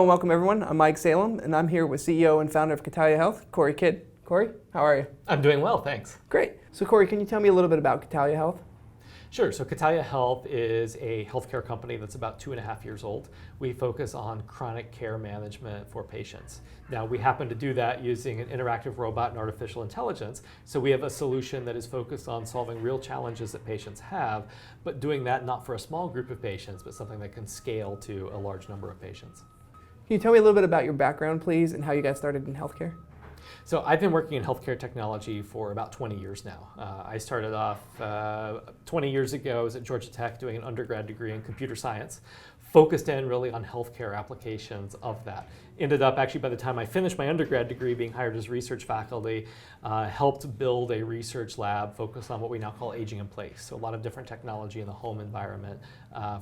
Hello and welcome everyone. I'm Mike Salem and I'm here with CEO and founder of Catania Health, Cory Kidd. Cory, how are you? I'm doing well, thanks. Great. So Cory, can you tell me a little bit about Catania Health? Sure, so Catania Health is a healthcare company that's about 2.5 years old. We focus on chronic care management for patients. Now, we happen to do that using an interactive robot and artificial intelligence, so we have a solution that is focused on solving real challenges that patients have, but doing that not for a small group of patients, but something that can scale to a large number of patients. Can you tell me a little bit about your background, please, and how you got started in healthcare? So I've been working in healthcare technology for about 20 years now. I started off 20 years ago. I was at Georgia Tech doing an undergrad degree in computer science, focused in really on healthcare applications of that. Ended up actually by the time I finished my undergrad degree being hired as research faculty, helped build a research lab focused on what we now call aging in place. So a lot of different technology in the home environment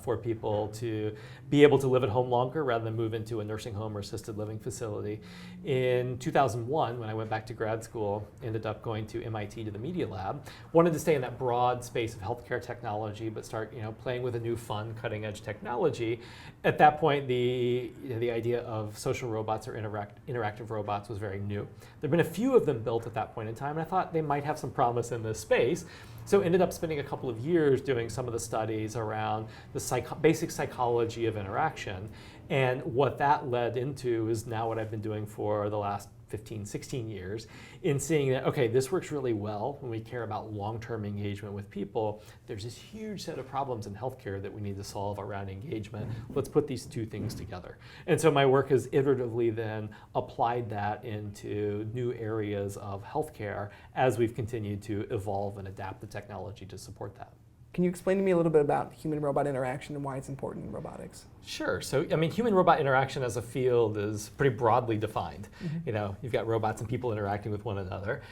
for people to be able to live at home longer rather than move into a nursing home or assisted living facility. In 2001, when I went back to grad school, ended up going to MIT to the media lab, wanted to stay in that broad space of healthcare technology, but start playing with a new fun, cutting edge technology. At that point, the idea of social robots or interactive robots was very new. There have been a few of them built at that point in time, and I thought they might have some promise in this space. So ended up spending a couple of years doing some of the studies around the basic psychology of interaction. And what that led into is now what I've been doing for the last 15, 16 years in seeing that, okay, this works really well when we care about long-term engagement with people. There's this huge set of problems in healthcare that we need to solve around engagement. Let's put these two things together. And so my work has iteratively then applied that into new areas of healthcare as we've continued to evolve and adapt the technology to support that. Can you explain to me a little bit about human-robot interaction and why it's important in robotics? Sure. So, human-robot interaction as a field is pretty broadly defined. Mm-hmm. You've got robots and people interacting with one another.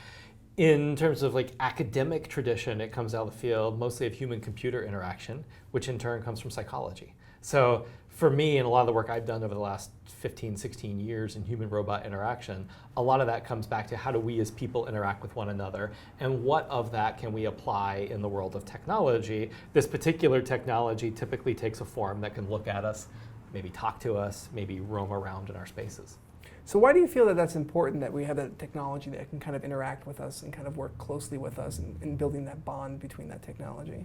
In terms of academic tradition, it comes out of the field mostly of human-computer interaction, which in turn comes from psychology. So for me and a lot of the work I've done over the last 15, 16 years in human-robot interaction, a lot of that comes back to how do we as people interact with one another and what of that can we apply in the world of technology. This particular technology typically takes a form that can look at us, maybe talk to us, maybe roam around in our spaces. So why do you feel that that's important that we have a technology that can kind of interact with us and kind of work closely with us in building that bond between that technology?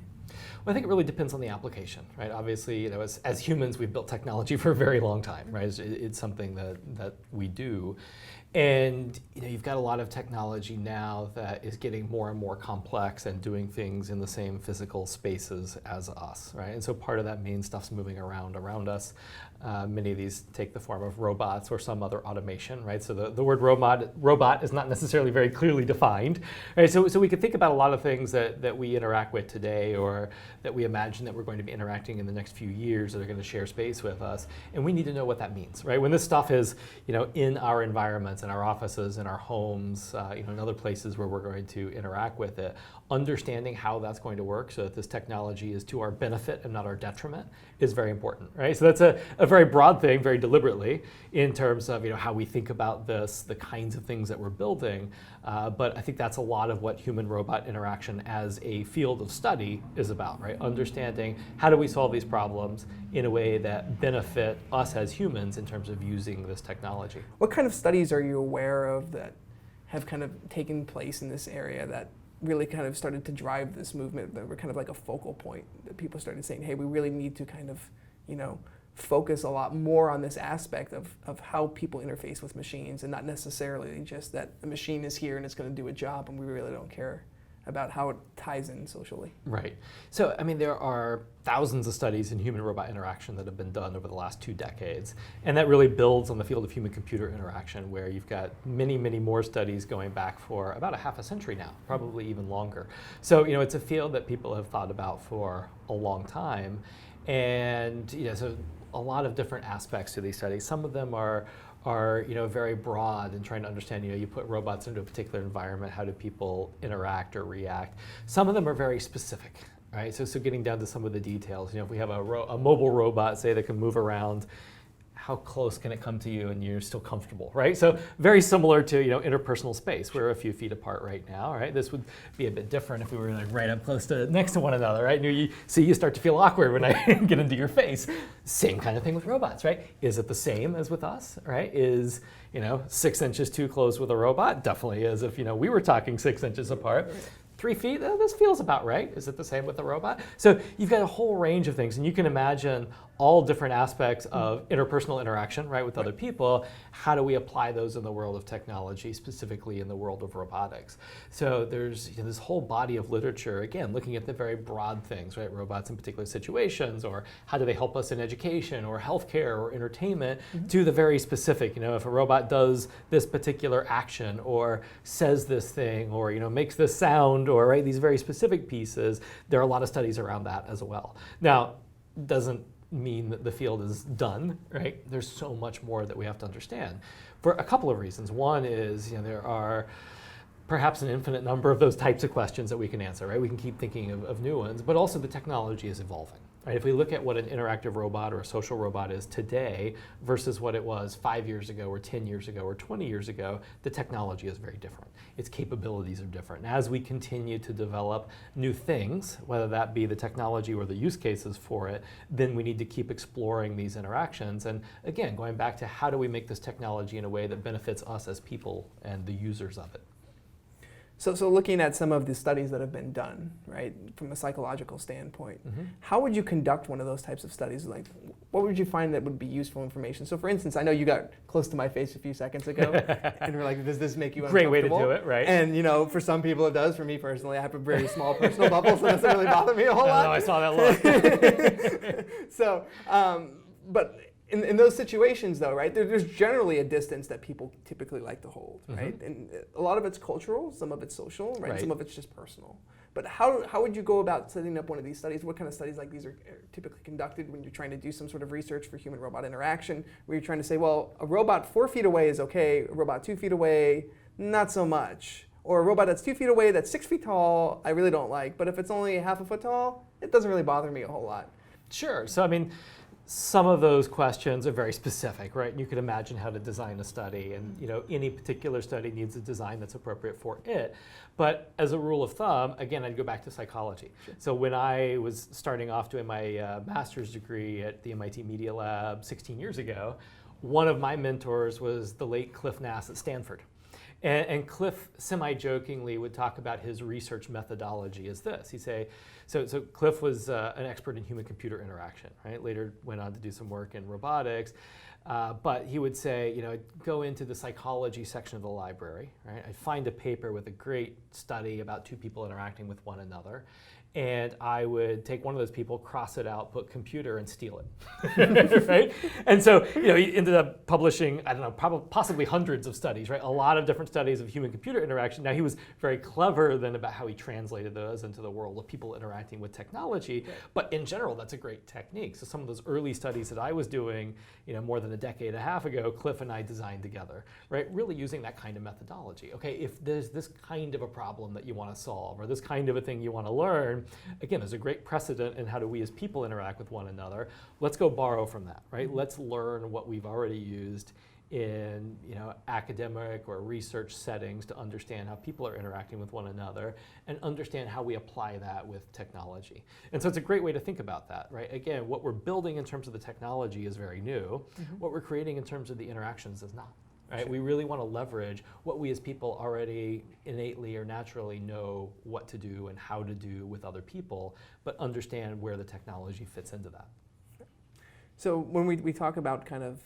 Well, I think it really depends on the application, right? Obviously, as humans, we've built technology for a very long time, right? It's something that we do. And you've got a lot of technology now that is getting more and more complex and doing things in the same physical spaces as us, right? And so part of that means stuff's moving around us. Many of these take the form of robots or some other automation, right? So the word robot is not necessarily very clearly defined, right? So we could think about a lot of things that we interact with today or that we imagine that we're going to be interacting in the next few years that are going to share space with us. And we need to know what that means, right? When this stuff is, in our environments, in our offices, in our homes, in other places where we're going to interact with it, understanding how that's going to work so that this technology is to our benefit and not our detriment is very important, right? So that's a very broad thing, very deliberately, in terms of how we think about this, the kinds of things that we're building. But I think that's a lot of what human-robot interaction as a field of study is about, right? Understanding how do we solve these problems in a way that benefit us as humans in terms of using this technology. What kind of studies are you aware of that have kind of taken place in this area that really kind of started to drive this movement, that were kind of like a focal point, that people started saying, hey, we really need to kind of, focus a lot more on this aspect of how people interface with machines and not necessarily just that a machine is here and it's going to do a job and we really don't care about how it ties in socially. Right. So, there are thousands of studies in human-robot interaction that have been done over the last 2 decades, and that really builds on the field of human-computer interaction, where you've got many, many more studies going back for about a half a century now, probably even longer. So, it's a field that people have thought about for a long time, and so a lot of different aspects to these studies. Some of them are very broad and trying to understand, you put robots into a particular environment, how do people interact or react? Some of them are very specific, right? So getting down to some of the details, if we have a mobile robot, say, that can move around, how close can it come to you and you're still comfortable, right? So very similar to, interpersonal space. We're a few feet apart right now, right? This would be a bit different if we were like right up close to next to one another, right? And you start to feel awkward when I get into your face. Same kind of thing with robots, right? Is it the same as with us, right? Is 6 inches too close with a robot? Definitely is if we were talking 6 inches apart. 3 feet, this feels about right. Is it the same with the robot? So you've got a whole range of things, and you can imagine all different aspects of interpersonal interaction, right, with other people. How do we apply those in the world of technology, specifically in the world of robotics? So there's this whole body of literature, again, looking at the very broad things, right, robots in particular situations, or how do they help us in education or healthcare or entertainment, to the very specific, if a robot does this particular action or says this thing or, makes this sound or, right, these very specific pieces, there are a lot of studies around that as well. Now, doesn't mean that the field is done, right? There's so much more that we have to understand for a couple of reasons. One is, there are perhaps an infinite number of those types of questions that we can answer, right? We can keep thinking of new ones, but also the technology is evolving, right? If we look at what an interactive robot or a social robot is today versus what it was 5 years ago or 10 years ago or 20 years ago, the technology is very different. Its capabilities are different. And as we continue to develop new things, whether that be the technology or the use cases for it, then we need to keep exploring these interactions. And again, going back to how do we make this technology in a way that benefits us as people and the users of it. So looking at some of the studies that have been done, right, from a psychological standpoint, how would you conduct one of those types of studies? Like, what would you find that would be useful information? So for instance, I know you got close to my face a few seconds ago, and we're like, does this make you uncomfortable? Great way to do it, right? And for some people it does. For me personally, I have a very small personal bubble, so it doesn't really bother me a whole lot. I saw that look. So, but in those situations, though, right, there's generally a distance that people typically like to hold, right? And a lot of it's cultural, some of it's social, right? Some of it's just personal. But how would you go about setting up one of these studies? What kind of studies like these are typically conducted when you're trying to do some sort of research for human-robot interaction, where you're trying to say, well, a robot 4 feet away is okay, a robot 2 feet away, not so much. Or a robot that's 2 feet away that's 6 feet tall, I really don't like. But if it's only half a foot tall, it doesn't really bother me a whole lot. Sure. So, some of those questions are very specific, right? You could imagine how to design a study, and any particular study needs a design that's appropriate for it. But as a rule of thumb, again, I'd go back to psychology. Sure. So when I was starting off doing my master's degree at the MIT Media Lab 16 years ago, one of my mentors was the late Cliff Nass at Stanford. And Cliff semi-jokingly would talk about his research methodology as this. He'd say, so Cliff was an expert in human-computer interaction, right? Later went on to do some work in robotics. But he would say, I'd go into the psychology section of the library, right? I'd find a paper with a great study about two people interacting with one another. And I would take one of those people, cross it out, put computer, and steal it, right? And so, he ended up publishing, possibly hundreds of studies, right? A lot of different studies of human-computer interaction. Now, he was very clever then about how he translated those into the world of people interacting with technology. Right. But in general, that's a great technique. So some of those early studies that I was doing, more than a decade and a half ago, Cliff and I designed together, right? Really using that kind of methodology. Okay, if there's this kind of a problem that you want to solve, or this kind of a thing you want to learn, again, there's a great precedent in how do we as people interact with one another. Let's go borrow from that, right? Let's learn what we've already used in academic or research settings to understand how people are interacting with one another and understand how we apply that with technology. And so it's a great way to think about that, right? Again, what we're building in terms of the technology is very new. What we're creating in terms of the interactions is not. Right? Sure. We really want to leverage what we as people already innately or naturally know what to do and how to do with other people, but understand where the technology fits into that. So when we talk about kind of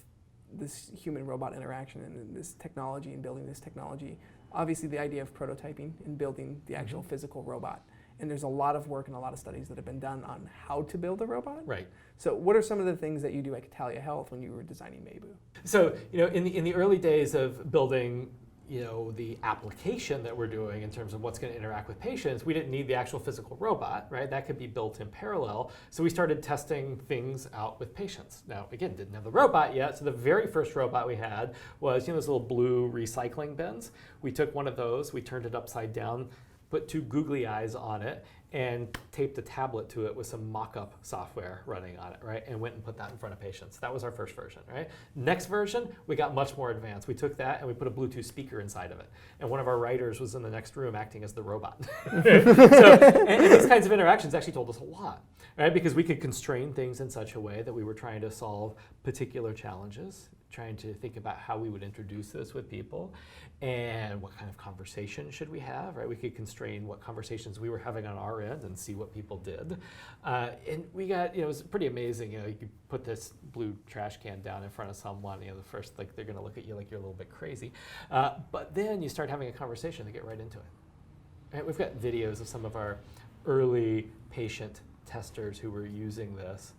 this human-robot interaction and this technology and building this technology, obviously the idea of prototyping and building the actual physical robot. And there's a lot of work and a lot of studies that have been done on how to build a robot. Right. So what are some of the things that you do at Catania Health when you were designing Maybu? So, in the early days of building, the application that we're doing in terms of what's going to interact with patients, we didn't need the actual physical robot, right? That could be built in parallel. So we started testing things out with patients. Now, again, didn't have the robot yet. So the very first robot we had was, those little blue recycling bins. We took one of those, we turned it upside down, put two googly eyes on it, and taped a tablet to it with some mock-up software running on it, right? And went and put that in front of patients. That was our first version, right? Next version, we got much more advanced. We took that and we put a Bluetooth speaker inside of it. And one of our writers was in the next room acting as the robot. And these kinds of interactions actually told us a lot, right? Because we could constrain things in such a way that we were trying to solve particular challenges, trying to think about how we would introduce this with people and what kind of conversation should we have, right? We could constrain what conversations we were having on our end and see what people did. And we got, it was pretty amazing. You could put this blue trash can down in front of someone, the first, they're gonna look at you like you're a little bit crazy. But then you start having a conversation, they get right into it. Right? We've got videos of some of our early patient testers who were using this.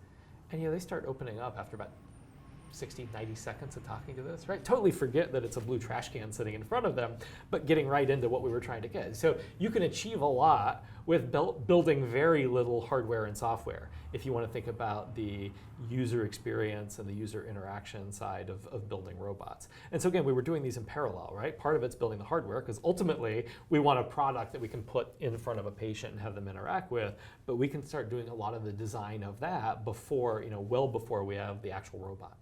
And they start opening up after about 60, 90 seconds of talking to this, right? Totally forget that it's a blue trash can sitting in front of them, but getting right into what we were trying to get. So you can achieve a lot with building very little hardware and software if you want to think about the user experience and the user interaction side of building robots. And so again, we were doing these in parallel, right? Part of it's building the hardware, because ultimately we want a product that we can put in front of a patient and have them interact with, but we can start doing a lot of the design of that before, well before we have the actual robot.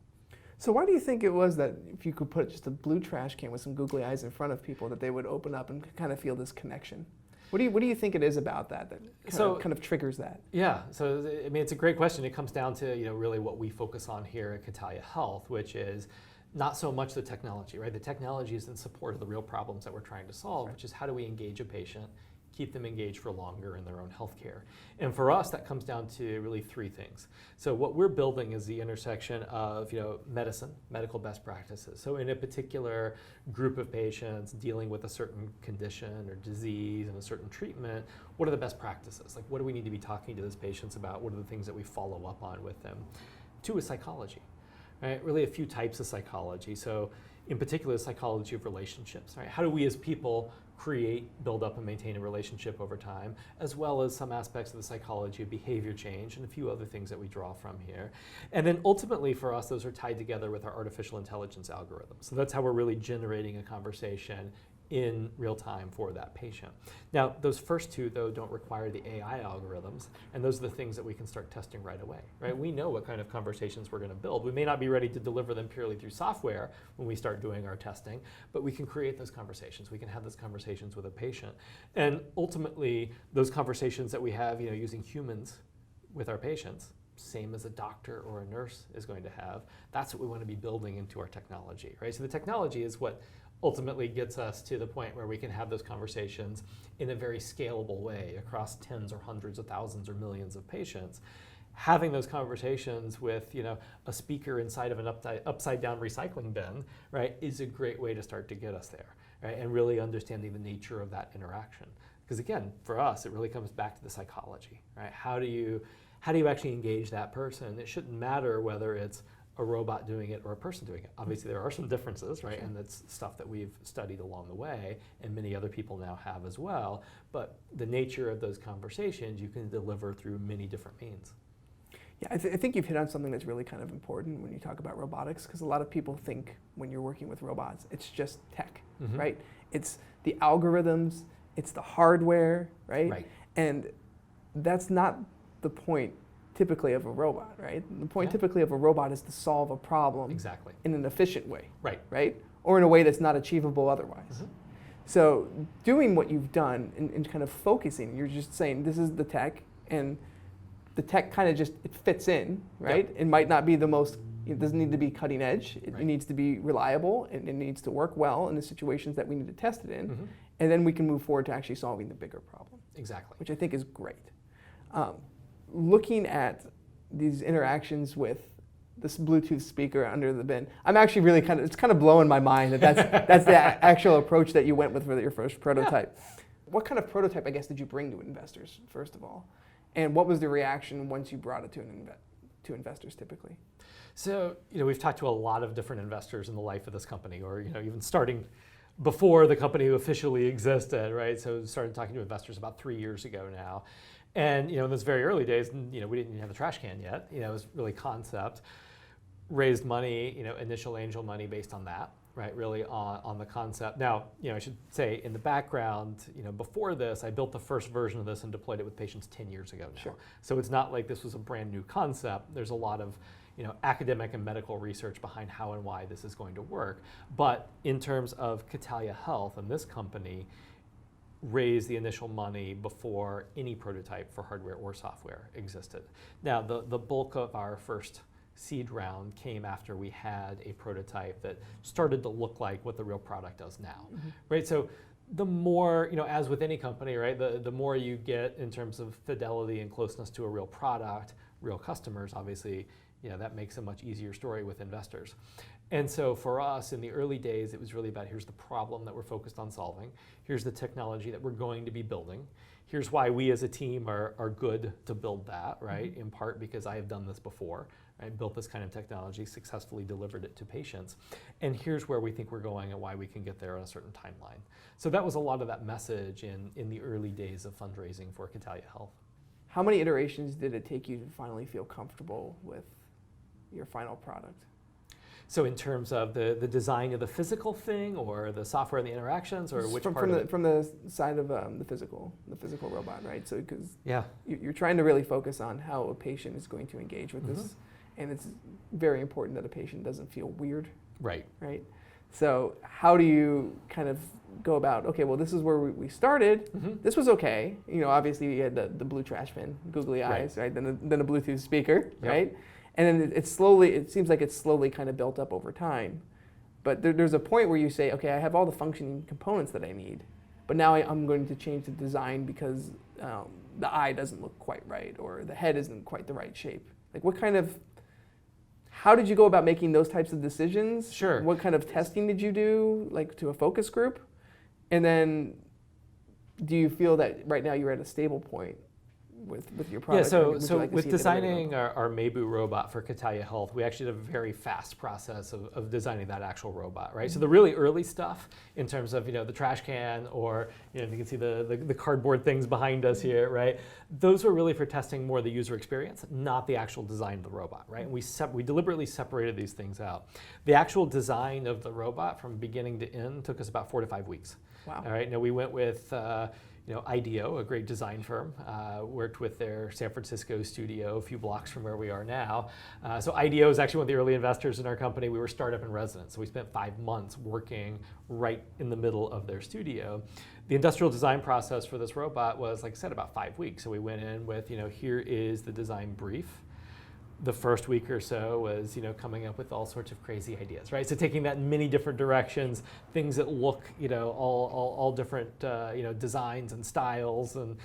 So why do you think it was that if you could put just a blue trash can with some googly eyes in front of people, that they would open up and kind of feel this connection? What do you think it is about that kind of triggers that? Yeah, so it's a great question. It comes down to really what we focus on here at Catania Health, which is not so much the technology, right? The technology is in support of the real problems that we're trying to solve, which is how do we engage a patient, keep them engaged for longer in their own healthcare. And for us, that comes down to really three things. So what we're building is the intersection of medicine, medical best practices. So in a particular group of patients dealing with a certain condition or disease and a certain treatment, what are the best practices? Like, what do we need to be talking to those patients about? What are the things that we follow up on with them? Two is psychology, right? Really a few types of psychology. So in particular, the psychology of relationships, right? How do we as people create, build up, and maintain a relationship over time, as well as some aspects of the psychology of behavior change and a few other things that we draw from here. And then ultimately for us, those are tied together with our artificial intelligence algorithms. So that's how we're really generating a conversation in real time for that patient. Now, those first two, though, don't require the AI algorithms, and those are the things that we can start testing right away, right? We know what kind of conversations we're going to build. We may not be ready to deliver them purely through software when we start doing our testing, but we can create those conversations. We can have those conversations with a patient. And ultimately, those conversations that we have, using humans with our patients, same as a doctor or a nurse is going to have, that's what we want to be building into our technology, right? So the technology is what ultimately gets us to the point where we can have those conversations in a very scalable way across tens or hundreds of thousands or millions of patients. Having those conversations with a speaker inside of an upside down recycling bin, right, is a great way to start to get us there, right? And really understanding the nature of that interaction. Because again, for us, it really comes back to the psychology, right? How do you actually engage that person? It shouldn't matter whether it's a robot doing it or a person doing it. Obviously there are some differences, right? Sure. And that's stuff that we've studied along the way and many other people now have as well. But the nature of those conversations you can deliver through many different means. Yeah, I think you've hit on something that's really kind of important when you talk about robotics, because a lot of people think when you're working with robots, it's just tech, right? It's the algorithms, it's the hardware, right? Right. And that's not the point typically of a robot, right? The point typically of a robot is to solve a problem in an efficient way, right? Or in a way that's not achievable otherwise. So doing what you've done and kind of focusing, you're just saying this is the tech, and the tech kind of just, it fits in, right? It might not be the most, it doesn't need to be cutting edge. It needs to be reliable, and it needs to work well in the situations that we need to test it in. And then we can move forward to actually solving the bigger problem. Exactly. Which I think is great. Looking at these interactions with this Bluetooth speaker under the bin, I'm actually really it's kind of blowing my mind that's the actual approach that you went with for your first prototype. Yeah. What kind of prototype, I guess, did you bring to investors, first of all? And what was the reaction once you brought it to investors typically? So, we've talked to a lot of different investors in the life of this company, or, even starting before the company officially existed, right? So started talking to investors about 3 years ago now. And in those very early days, we didn't even have the trash can yet. It was really concept. Raised money, initial angel money based on that. right, really on the concept. Now, I should say in the background, before this, I built the first version of this and deployed it with patients 10 years ago now. Sure. So it's not like this was a brand new concept. There's a lot of academic and medical research behind how and why this is going to work. But in terms of Catania Health and this company, raised the initial money before any prototype for hardware or software existed. Now, the bulk of our first seed round came after we had a prototype that started to look like what the real product does now, right? So the more, as with any company, right, the more you get in terms of fidelity and closeness to a real product, real customers, obviously, that makes a much easier story with investors. And so for us, in the early days, it was really about here's the problem that we're focused on solving. Here's the technology that we're going to be building. Here's why we as a team are good to build that, right? In part because I have done this before. I built this kind of technology, successfully delivered it to patients. And here's where we think we're going and why we can get there on a certain timeline. So that was a lot of that message in the early days of fundraising for Catania Health. How many iterations did it take you to finally feel comfortable with your final product? So in terms of the design of the physical thing, or the software and the interactions, or which part of it? From the side of the physical robot, right? So because yeah, you're trying to really focus on how a patient is going to engage with this, and it's very important that a patient doesn't feel weird. Right. Right. So how do you kind of go about, okay, well, this is where we started. This was okay. Obviously you had the blue trash bin, googly eyes, right? Then a Bluetooth speaker, right? And then it seems like it's slowly kind of built up over time. But there's a point where you say, okay, I have all the functioning components that I need, but now I'm going to change the design because the eye doesn't look quite right, or the head isn't quite the right shape. Like how did you go about making those types of decisions? Sure. What kind of testing did you do, like to a focus group? And then do you feel that right now you're at a stable point with your product? Yeah, so with designing our Meibu robot for Catania Health, we actually did a very fast process of designing that actual robot, right? So the really early stuff in terms of the trash can, or you can see the cardboard things behind us here, right? Those were really for testing more the user experience, not the actual design of the robot, right? And we deliberately separated these things out. The actual design of the robot from beginning to end took us about 4 to 5 weeks. Wow. All right. Now we went with Ideation, a great design firm, worked with their San Francisco studio a few blocks from where we are now. So Ideation is actually one of the early investors in our company. We were startup in residence, so we spent 5 months working right in the middle of their studio. The industrial design process for this robot was, like I said, about 5 weeks. So we went in with, here is the design brief. The first week or so was, coming up with all sorts of crazy ideas, right? So taking that in many different directions, things that look, all different, designs and styles, and,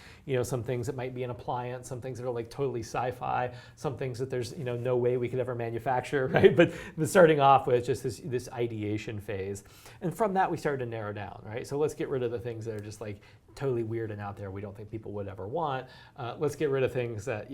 some things that might be an appliance, some things that are like totally sci-fi, some things that there's, no way we could ever manufacture, right? But starting off with just this ideation phase. And from that, we started to narrow down, right? So let's get rid of the things that are just like totally weird and out there we don't think people would ever want. Let's get rid of things that,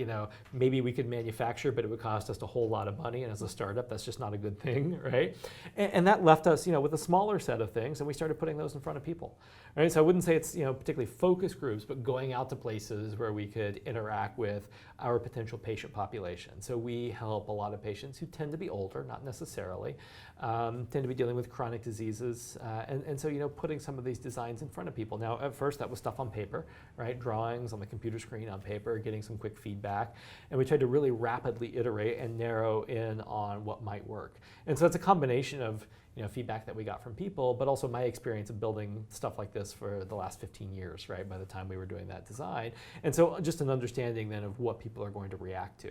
maybe we could manufacture, but it would cost us a whole lot of money, and as a startup, that's just not a good thing, right? And that left us, with a smaller set of things, and we started putting those in front of people, right? So I wouldn't say it's, particularly focus groups, but going out to places where we could interact with our potential patient population. So we help a lot of patients who tend to be older, not necessarily, tend to be dealing with chronic diseases, and so, putting some of these designs in front of people. Now, at first, that was stuff on paper, right? Drawings on the computer screen on paper, getting some quick feedback, and we tried to really rapidly iterate and narrow in on what might work. And so it's a combination of feedback that we got from people, but also my experience of building stuff like this for the last 15 years, right, by the time we were doing that design. And so just an understanding then of what people are going to react to.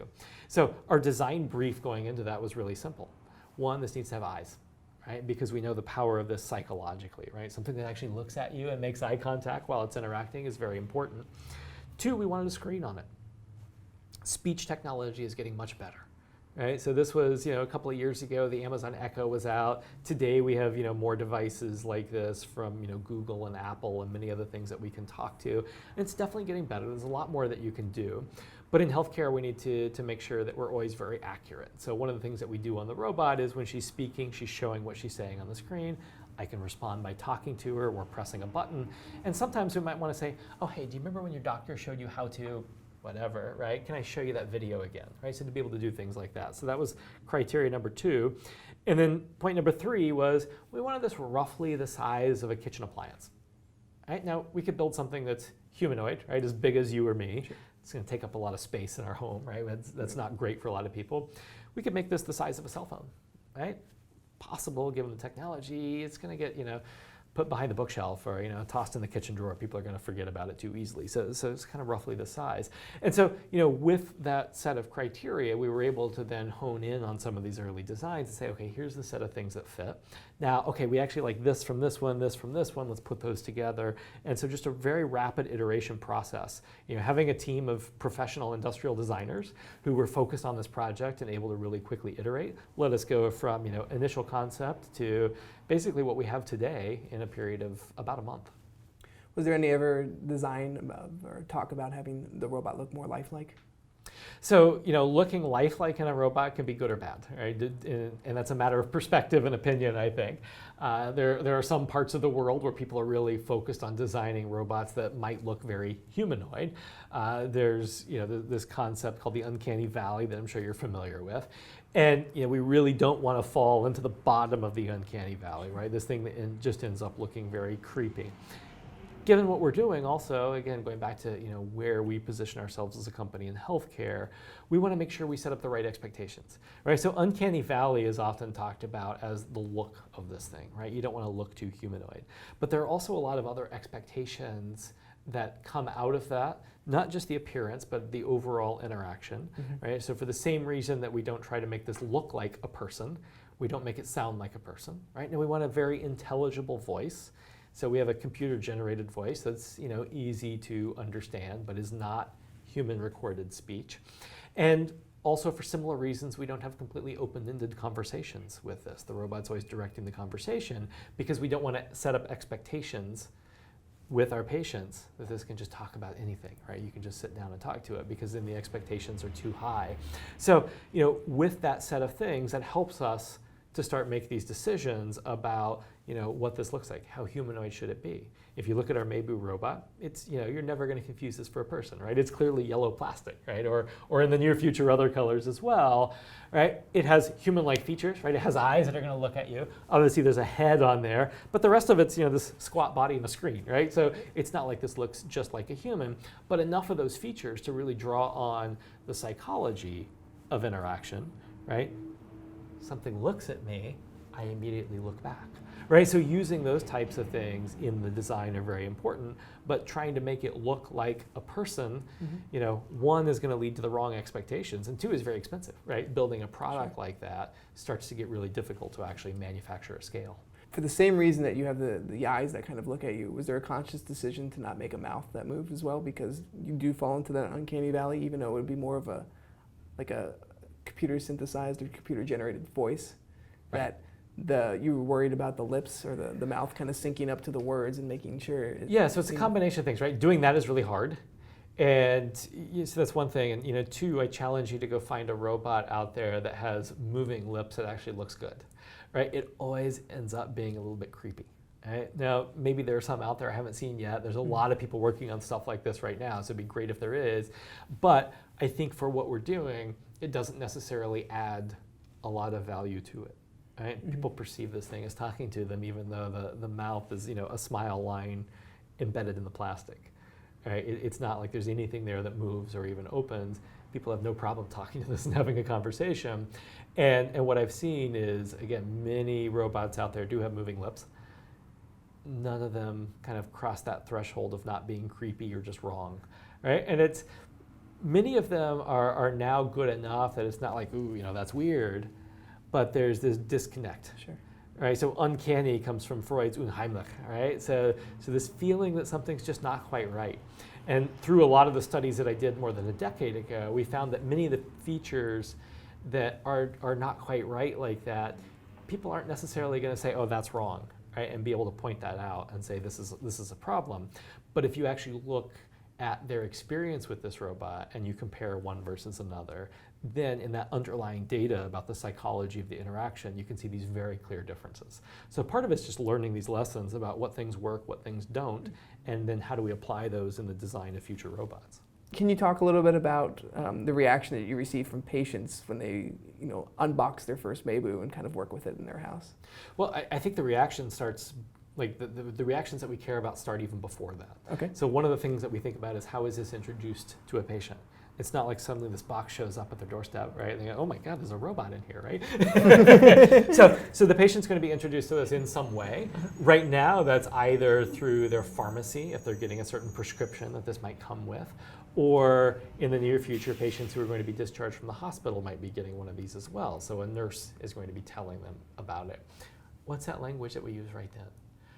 So our design brief going into that was really simple. One, this needs to have eyes, right? Because we know the power of this psychologically, right? Something that actually looks at you and makes eye contact while it's interacting is very important. Two, we wanted a screen on it. Speech technology is getting much better. Right, so this was, a couple of years ago, the Amazon Echo was out. Today we have, more devices like this from, Google and Apple and many other things that we can talk to. And it's definitely getting better. There's a lot more that you can do. But in healthcare, we need to make sure that we're always very accurate. So one of the things that we do on the robot is when she's speaking, she's showing what she's saying on the screen. I can respond by talking to her or pressing a button. And sometimes we might want to say, oh, hey, do you remember when your doctor showed you how to whatever, right? Can I show you that video again, right? So to be able to do things like that. So that was criteria number 2. And then point number 3 was we wanted this roughly the size of a kitchen appliance. Right? Now, we could build something that's humanoid, right? As big as you or me. Sure. It's going to take up a lot of space in our home, right? That's not great for a lot of people. We could make this the size of a cell phone, right? Possible, given the technology. It's going to get, put behind the bookshelf or, tossed in the kitchen drawer. People are going to forget about it too easily. So it's kind of roughly the size. And so, with that set of criteria, we were able to then hone in on some of these early designs and say, okay, here's the set of things that fit. Now, okay, we actually like this from this one, this from this one, let's put those together. And so just a very rapid iteration process. Having a team of professional industrial designers who were focused on this project and able to really quickly iterate, let us go from, initial concept to basically what we have today in a period of about a month. Was there any ever design or talk about having the robot look more lifelike? So, looking lifelike in a robot can be good or bad, right? And that's a matter of perspective and opinion, I think. There are some parts of the world where people are really focused on designing robots that might look very humanoid. There's, this concept called the Uncanny Valley that I'm sure you're familiar with. And, we really don't want to fall into the bottom of the Uncanny Valley, right? This thing that just ends up looking very creepy. Given what we're doing also, again, going back to where we position ourselves as a company in healthcare, we want to make sure we set up the right expectations, right? So Uncanny Valley is often talked about as the look of this thing, right? You don't want to look too humanoid. But there are also a lot of other expectations that come out of that, not just the appearance, but the overall interaction, right? So for the same reason that we don't try to make this look like a person, we don't make it sound like a person, right? And we want a very intelligible voice. So we have a computer-generated voice that's easy to understand, but is not human-recorded speech. And also for similar reasons, we don't have completely open-ended conversations with this. The robot's always directing the conversation because we don't want to set up expectations with our patients that this can just talk about anything, right? You can just sit down and talk to it because then the expectations are too high. So with that set of things, that helps us to start making these decisions about what this looks like, how humanoid should it be. If you look at our Maybu robot, it's you're never going to confuse this for a person, right? It's clearly yellow plastic, right? Or in the near future other colors as well, right? It has human-like features, right? It has eyes that are going to look at you. Obviously, there's a head on there, but the rest of it's this squat body and a screen, right? So it's not like this looks just like a human, but enough of those features to really draw on the psychology of interaction, right? Something looks at me, I immediately look back, right? So using those types of things in the design are very important, but trying to make it look like a person, one is going to lead to the wrong expectations, and two is very expensive, right? Building a product like that starts to get really difficult to actually manufacture at scale. For the same reason that you have the eyes that kind of look at you, was there a conscious decision to not make a mouth that moved as well? Because you do fall into that uncanny valley, even though it would be more of a computer synthesized or computer generated voice, right. That you were worried about the lips or the mouth kind of syncing up to the words and making sure. So it's a combination of things, right? Doing that is really hard. And so that's one thing. And two, I challenge you to go find a robot out there that has moving lips that actually looks good, right? It always ends up being a little bit creepy. Right? Now, maybe there are some out there I haven't seen yet. There's a lot of people working on stuff like this right now, so it'd be great if there is. But I think for what we're doing, it doesn't necessarily add a lot of value to it. Right? People perceive this thing as talking to them, even though the mouth is a smile line embedded in the plastic. Right? It's not like there's anything there that moves or even opens. People have no problem talking to this and having a conversation. And what I've seen is, again, many robots out there do have moving lips. None of them kind of cross that threshold of not being creepy or just wrong, right? And many of them are now good enough that it's not like, ooh, that's weird, but there's this disconnect. Sure. Right, so uncanny comes from Freud's Unheimlich, right? So this feeling that something's just not quite right. And through a lot of the studies that I did more than a decade ago, we found that many of the features that are not quite right like that, people aren't necessarily going to say, oh, that's wrong, right? And be able to point that out and say this is a problem. But if you actually look at their experience with this robot and you compare one versus another, then in that underlying data about the psychology of the interaction, you can see these very clear differences. So part of it's just learning these lessons about what things work, what things don't, and then how do we apply those in the design of future robots. Can you talk a little bit about the reaction that you receive from patients when they, unbox their first Maybu and kind of work with it in their house? Well, I think the reaction starts, like the reactions that we care about start even before that. Okay. So one of the things that we think about is how is this introduced to a patient? It's not like suddenly this box shows up at their doorstep, right? And they go, oh my God, there's a robot in here, right? So the patient's going to be introduced to this in some way. Right now, that's either through their pharmacy, if they're getting a certain prescription that this might come with, or in the near future, patients who are going to be discharged from the hospital might be getting one of these as well. So a nurse is going to be telling them about it. What's that language that we use right then?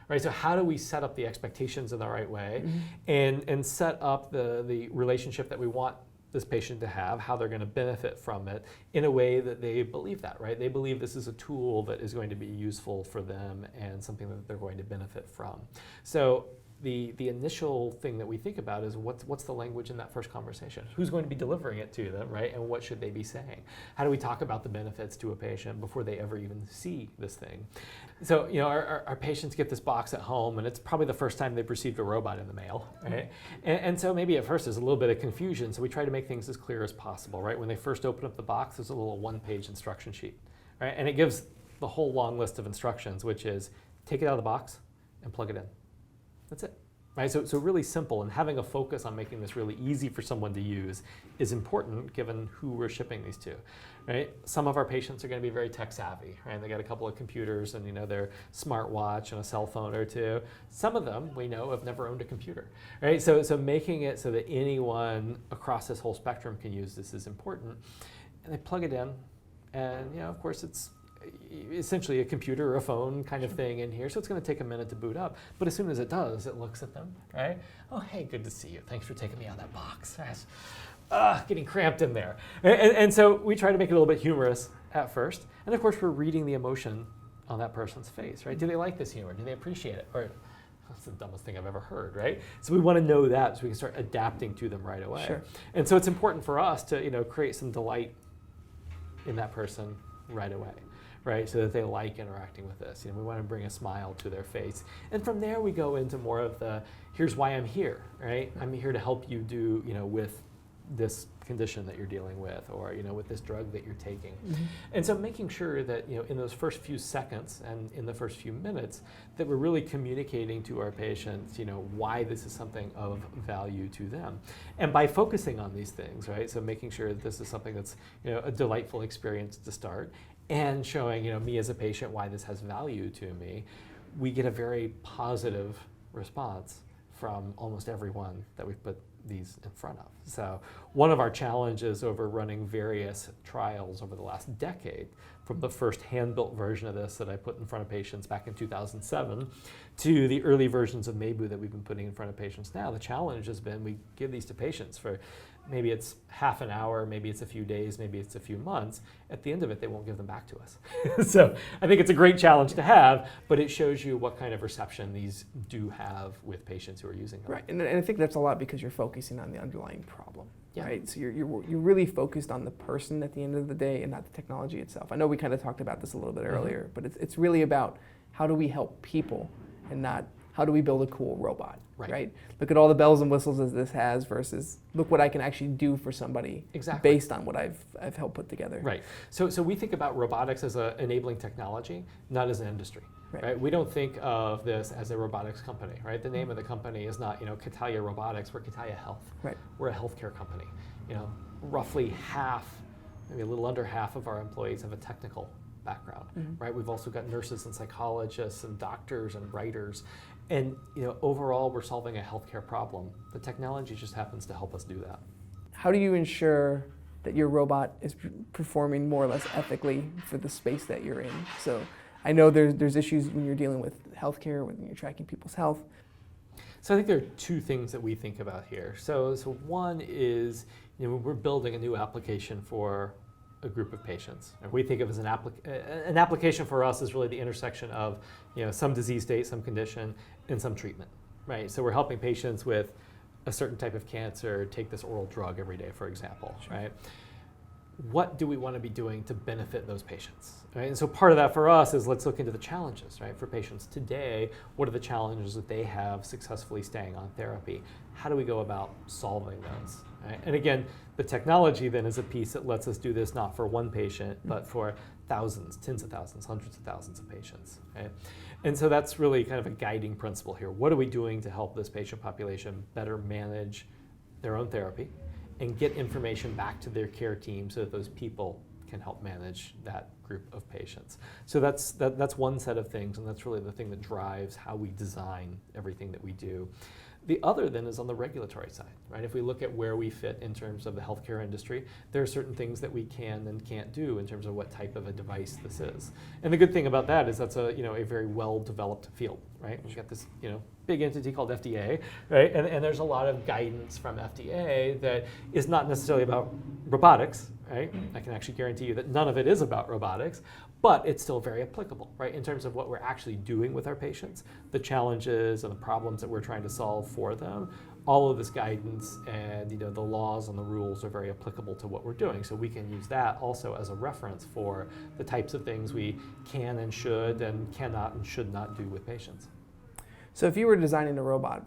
Right, so how do we set up the expectations in the right way and set up the relationship that we want this patient to have, how they're going to benefit from it in a way that they believe that, right? They believe this is a tool that is going to be useful for them and something that they're going to benefit from. So the initial thing that we think about is what's the language in that first conversation? Who's going to be delivering it to them, right? And what should they be saying? How do we talk about the benefits to a patient before they ever even see this thing? So, our patients get this box at home, and it's probably the first time they've received a robot in the mail, right? And so maybe at first there's a little bit of confusion, so we try to make things as clear as possible, right? When they first open up the box, there's a little one-page instruction sheet, right? And it gives the whole long list of instructions, which is take it out of the box and plug it in. That's it, right? So really simple, and having a focus on making this really easy for someone to use is important given who we're shipping these to, right? Some of our patients are going to be very tech savvy, right? They got a couple of computers and their smartwatch and a cell phone or two. Some of them we know have never owned a computer, right? So making it so that anyone across this whole spectrum can use this is important. And they plug it in, and of course it's essentially a computer or a phone kind of thing in here, so it's going to take a minute to boot up. But as soon as it does, it looks at them, right? Oh, hey, good to see you. Thanks for taking me out of that box. Getting cramped in there. And so we try to make it a little bit humorous at first. And of course, we're reading the emotion on that person's face, right? Do they like this humor? Do they appreciate it? Or that's the dumbest thing I've ever heard, right? So we want to know that so we can start adapting to them right away. Sure. And so it's important for us to create some delight in that person right away. Right, so that they like interacting with this. We want to bring a smile to their face. And from there we go into more of the, here's why I'm here, right? I'm here to help you do, with this condition that you're dealing with, or, with this drug that you're taking. And so making sure that, in those first few seconds and in the first few minutes, that we're really communicating to our patients, why this is something of value to them. And by focusing on these things, right? So making sure that this is something that's, a delightful experience to start, and showing me as a patient why this has value to me, we get a very positive response from almost everyone that we've put these in front of. So one of our challenges over running various trials over the last decade, from the first hand-built version of this that I put in front of patients back in 2007 to the early versions of Maybu that we've been putting in front of patients now, the challenge has been we give these to patients for maybe it's half an hour, maybe it's a few days, maybe it's a few months. At the end of it, they won't give them back to us. So I think it's a great challenge to have, but it shows you what kind of reception these do have with patients who are using them. Right, and I think that's a lot because you're focusing on the underlying problem, right? So you're really focused on the person at the end of the day and not the technology itself. I know we kind of talked about this a little bit earlier, but it's really about how do we help people and not how do we build a cool robot, right? Look at all the bells and whistles as this has versus look what I can actually do for somebody based on what I've helped put together. Right. So we think about robotics as an enabling technology, not as an industry. Right? We don't think of this as a robotics company, right? The name of the company is not, Catania Robotics, we're Catania Health. Right. We're a healthcare company. Roughly half, maybe a little under half of our employees have a technical background, right? We've also got nurses and psychologists and doctors and writers. And overall, we're solving a healthcare problem. The technology just happens to help us do that. How do you ensure that your robot is performing more or less ethically for the space that you're in? So I know there's issues when you're dealing with healthcare, when you're tracking people's health. So I think there are two things that we think about here. So one is, we're building a new application for a group of patients. And we think of as an application for us is really the intersection of some disease state, some condition, and some treatment, right? So we're helping patients with a certain type of cancer take this oral drug every day, for example, right? what do we want to be doing to benefit those patients, right? And so part of that for us is let's look into the challenges, right? For patients today, what are the challenges that they have successfully staying on therapy? How do we go about solving those, right? And again, the technology then is a piece that lets us do this not for one patient, but for thousands, tens of thousands, hundreds of thousands of patients, right? And so that's really kind of a guiding principle here. What are we doing to help this patient population better manage their own therapy and get information back to their care team so that those people can help manage that group of patients? So that's one set of things, and that's really the thing that drives how we design everything that we do. The other then is on the regulatory side, right? If we look at where we fit in terms of the healthcare industry, there are certain things that we can and can't do in terms of what type of a device this is. And the good thing about that is that's a very well-developed field, right? We've got this big entity called FDA, right? And there's a lot of guidance from FDA that is not necessarily about robotics, right? I can actually guarantee you that none of it is about robotics, but it's still very applicable, right? In terms of what we're actually doing with our patients, the challenges and the problems that we're trying to solve for them, all of this guidance and the laws and the rules are very applicable to what we're doing. So we can use that also as a reference for the types of things we can and should and cannot and should not do with patients. So if you were designing a robot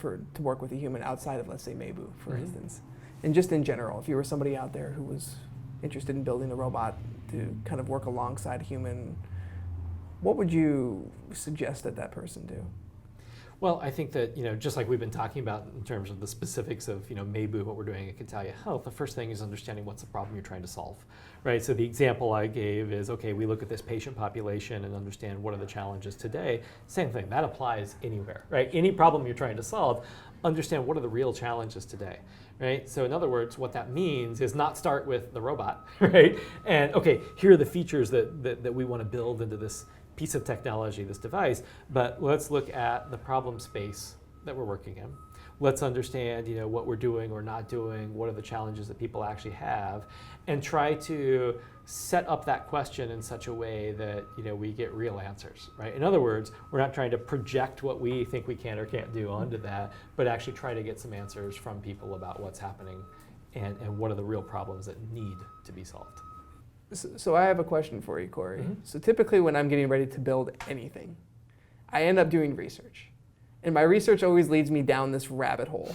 to work with a human outside of, let's say, Maybu, for instance, and just in general, if you were somebody out there who was interested in building a robot to kind of work alongside a human, what would you suggest that person do? Well, I think that, just like we've been talking about in terms of the specifics of, Maybu, what we're doing at Catania Health, the first thing is understanding what's the problem you're trying to solve, right? So the example I gave is, okay, we look at this patient population and understand what are the challenges today. Same thing, that applies anywhere, right? Any problem you're trying to solve, understand what are the real challenges today, right? So in other words, what that means is not start with the robot, right? And okay, here are the features that we want to build into this piece of technology, this device, but let's look at the problem space that we're working in. Let's understand, what we're doing or not doing, what are the challenges that people actually have, and try to set up that question in such a way that, we get real answers, right? In other words, we're not trying to project what we think we can or can't do onto that, but actually try to get some answers from people about what's happening and what are the real problems that need to be solved. So I have a question for you, Cory. So typically when I'm getting ready to build anything, I end up doing research. And my research always leads me down this rabbit hole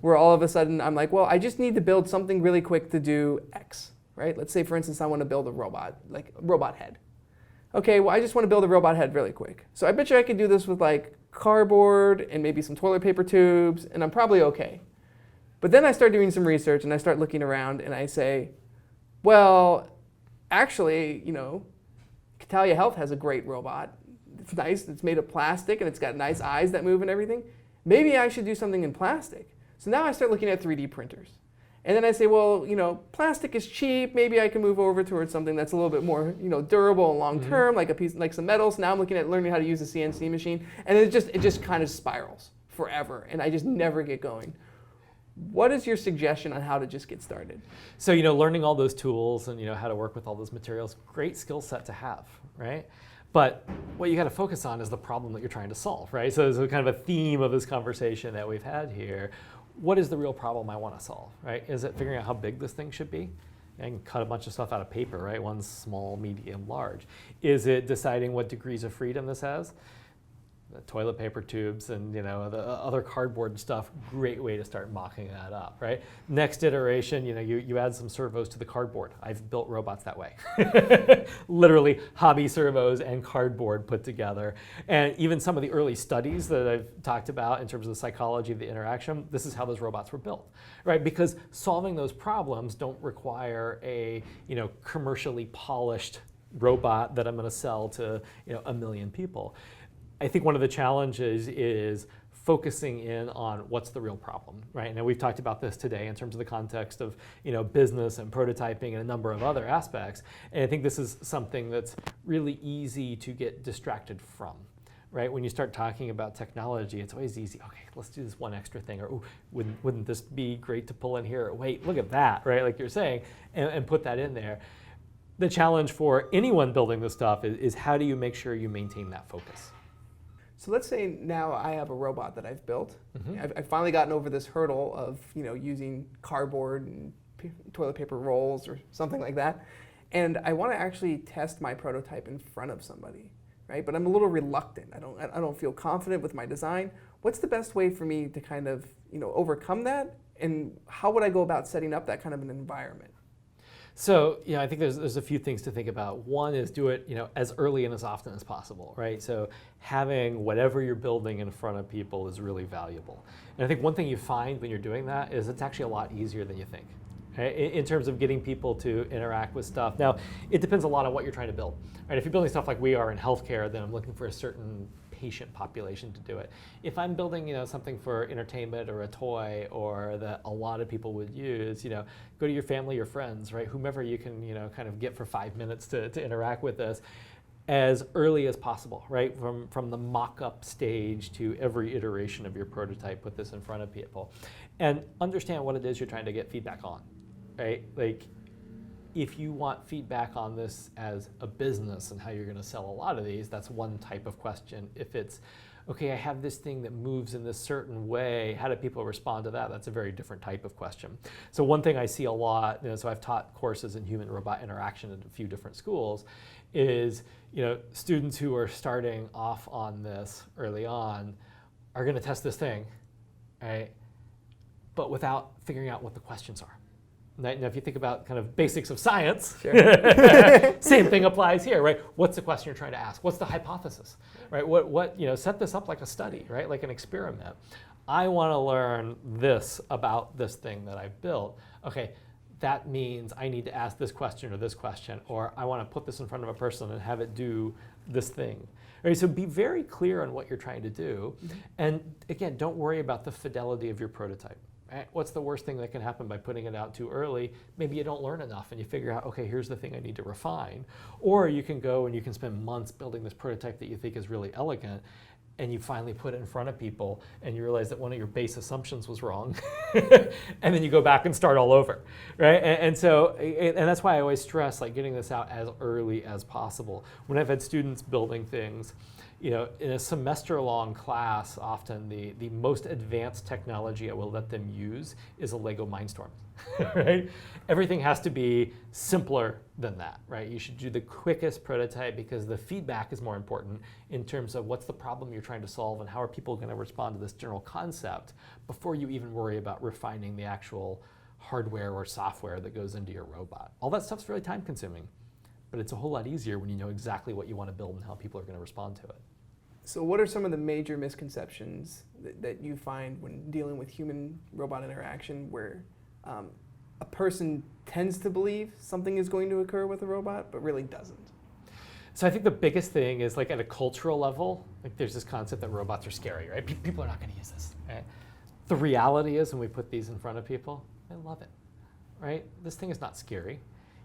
where all of a sudden I'm like, well, I just need to build something really quick to do X, right? Let's say, for instance, I want to build a robot, like a robot head. Okay, well, I just want to build a robot head really quick. So I bet you I could do this with like cardboard and maybe some toilet paper tubes, and I'm probably okay. But then I start doing some research and I start looking around and I say, well, actually, Catania Health has a great robot. It's nice, it's made of plastic, and it's got nice eyes that move and everything. Maybe I should do something in plastic. So now I start looking at 3D printers. And then I say, well, plastic is cheap. Maybe I can move over towards something that's a little bit more, durable and long-term, like a piece, like some metals. Now I'm looking at learning how to use a CNC machine, and it just kind of spirals forever, and I just never get going. What is your suggestion on how to just get started? So, learning all those tools and, how to work with all those materials, great skill set to have, right? But what you got to focus on is the problem that you're trying to solve, right? So there's kind of a theme of this conversation that we've had here. What is the real problem I want to solve, right? Is it figuring out how big this thing should be? I can cut a bunch of stuff out of paper, right? One's small, medium, large. Is it deciding what degrees of freedom this has? The toilet paper tubes and the other cardboard stuff, great way to start mocking that up, right? Next iteration, you add some servos to the cardboard. I've built robots that way. Literally hobby servos and cardboard put together. And even some of the early studies that I've talked about in terms of the psychology of the interaction, this is how those robots were built, right? Because solving those problems don't require a commercially polished robot that I'm going to sell to 1 million people. I think one of the challenges is focusing in on what's the real problem, right? Now we've talked about this today in terms of the context of business and prototyping and a number of other aspects. And I think this is something that's really easy to get distracted from, right? When you start talking about technology, it's always easy. Okay, let's do this one extra thing, or ooh, wouldn't this be great to pull in here? Or, wait, look at that, right? Like you're saying, and put that in there. The challenge for anyone building this stuff is how do you make sure you maintain that focus? So let's say now I have a robot that I've built. I've finally gotten over this hurdle of using cardboard and toilet paper rolls or something like that. And I want to actually test my prototype in front of somebody, right? But I'm a little reluctant. I don't feel confident with my design. What's the best way for me to kind of, overcome that? And how would I go about setting up that kind of an environment? So, I think there's a few things to think about. One is do it, as early and as often as possible, right? So having whatever you're building in front of people is really valuable. And I think one thing you find when you're doing that is it's actually a lot easier than you think, right? In terms of getting people to interact with stuff. Now, it depends a lot on what you're trying to build, right? If you're building stuff like we are in healthcare, then I'm looking for a certain patient population to do it. If I'm building, something for entertainment or a toy or that a lot of people would use, go to your family or friends, right? Whomever you can, kind of get for 5 minutes to interact with this as early as possible, right? From the mock-up stage to every iteration of your prototype, put this in front of people. And understand what it is you're trying to get feedback on, right? Like, if you want feedback on this as a business and how you're going to sell a lot of these, that's one type of question. If it's, okay, I have this thing that moves in this certain way, how do people respond to that? That's a very different type of question. So one thing I see a lot, so I've taught courses in human-robot interaction at a few different schools, is students who are starting off on this early on are going to test this thing, right? But without figuring out what the questions are. Now, if you think about kind of basics of science, Sure. Same thing applies here, right? What's the question you're trying to ask? What's the hypothesis, right? What set this up like a study, right? Like an experiment. I want to learn this about this thing that I've built. Okay, that means I need to ask this question, or I want to put this in front of a person and have it do this thing. Right, so be very clear on what you're trying to do. Mm-hmm. And again, don't worry about the fidelity of your prototype. What's the worst thing that can happen by putting it out too early? Maybe you don't learn enough and you figure out, okay, here's the thing I need to refine. Or you can go and you can spend months building this prototype that you think is really elegant, and you finally put it in front of people and you realize that one of your base assumptions was wrong. And then you go back and start all over, right? And that's why I always stress like getting this out as early as possible. When I've had students building things, in a semester-long class, often the most advanced technology I will let them use is a Lego Mindstorm, right? Everything has to be simpler than that, right? You should do the quickest prototype because the feedback is more important in terms of what's the problem you're trying to solve and how are people going to respond to this general concept before you even worry about refining the actual hardware or software that goes into your robot. All that stuff's really time-consuming, but it's a whole lot easier when you know exactly what you want to build and how people are going to respond to it. So what are some of the major misconceptions that you find when dealing with human-robot interaction where a person tends to believe something is going to occur with a robot, but really doesn't? So I think the biggest thing is like at a cultural level, like there's this concept that robots are scary, right? People are not going to use this, right? The reality is when we put these in front of people, they love it, right? This thing is not scary.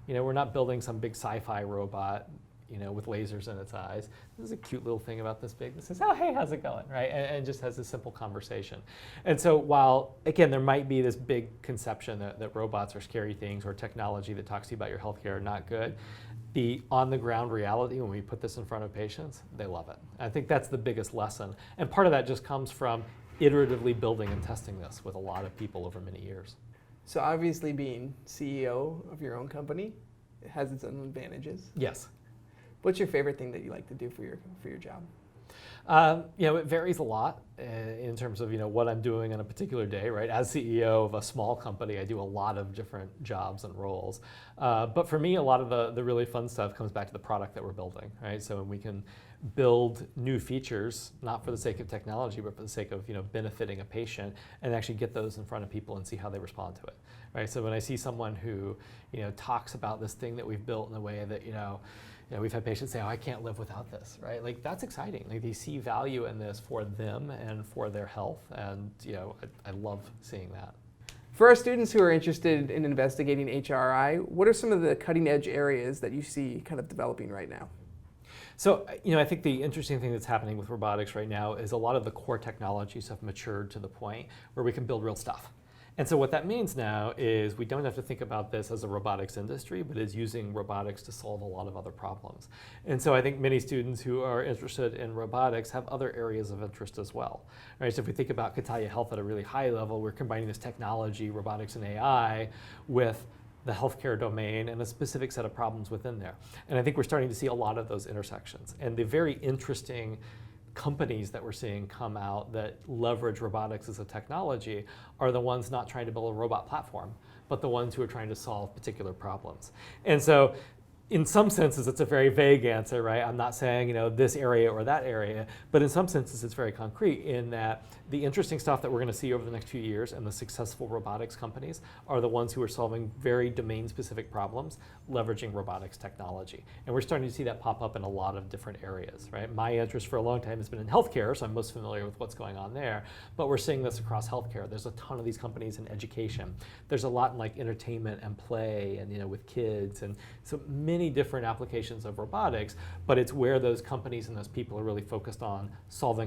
We're not building some big sci-fi robot with lasers in its eyes. This is a cute little thing about this big that says, oh, hey, how's it going, right? And just has a simple conversation. And so while, again, there might be this big conception that robots are scary things or technology that talks to you about your healthcare are not good, the on-the-ground reality when we put this in front of patients, they love it. I think that's the biggest lesson. And part of that just comes from iteratively building and testing this with a lot of people over many years. So obviously being CEO of your own company, it has its own advantages. Yes. What's your favorite thing that you like to do for your job? It varies a lot in terms of what I'm doing on a particular day, right? As CEO of a small company, I do a lot of different jobs and roles. But for me, a lot of the really fun stuff comes back to the product that we're building, right? So when we can build new features, not for the sake of technology, but for the sake of benefiting a patient, and actually get those in front of people and see how they respond to it, right? So when I see someone who talks about this thing that we've built in a way that we've had patients say, oh, I can't live without this, right? Like that's exciting. Like they see value in this for them and for their health, and I love seeing that. For our students who are interested in investigating HRI, what are some of the cutting edge areas that you see kind of developing right now? So, I think the interesting thing that's happening with robotics right now is a lot of the core technologies have matured to the point where we can build real stuff. And so what that means now is we don't have to think about this as a robotics industry, but as using robotics to solve a lot of other problems. And so I think many students who are interested in robotics have other areas of interest as well. Right? So if we think about Catania Health at a really high level, we're combining this technology, robotics and AI, with the healthcare domain and a specific set of problems within there. And I think we're starting to see a lot of those intersections. And the very interesting companies that we're seeing come out that leverage robotics as a technology are the ones not trying to build a robot platform, but the ones who are trying to solve particular problems. And so in some senses, it's a very vague answer, right? I'm not saying, this area or that area, but in some senses, it's very concrete in that the interesting stuff that we're going to see over the next few years and the successful robotics companies are the ones who are solving very domain-specific problems, leveraging robotics technology. And we're starting to see that pop up in a lot of different areas, right? My interest for a long time has been in healthcare, so I'm most familiar with what's going on there, but we're seeing this across healthcare. There's a ton of these companies in education. There's a lot in like entertainment and play and with kids, and so many different applications of robotics, but it's where those companies and those people are really focused on solving a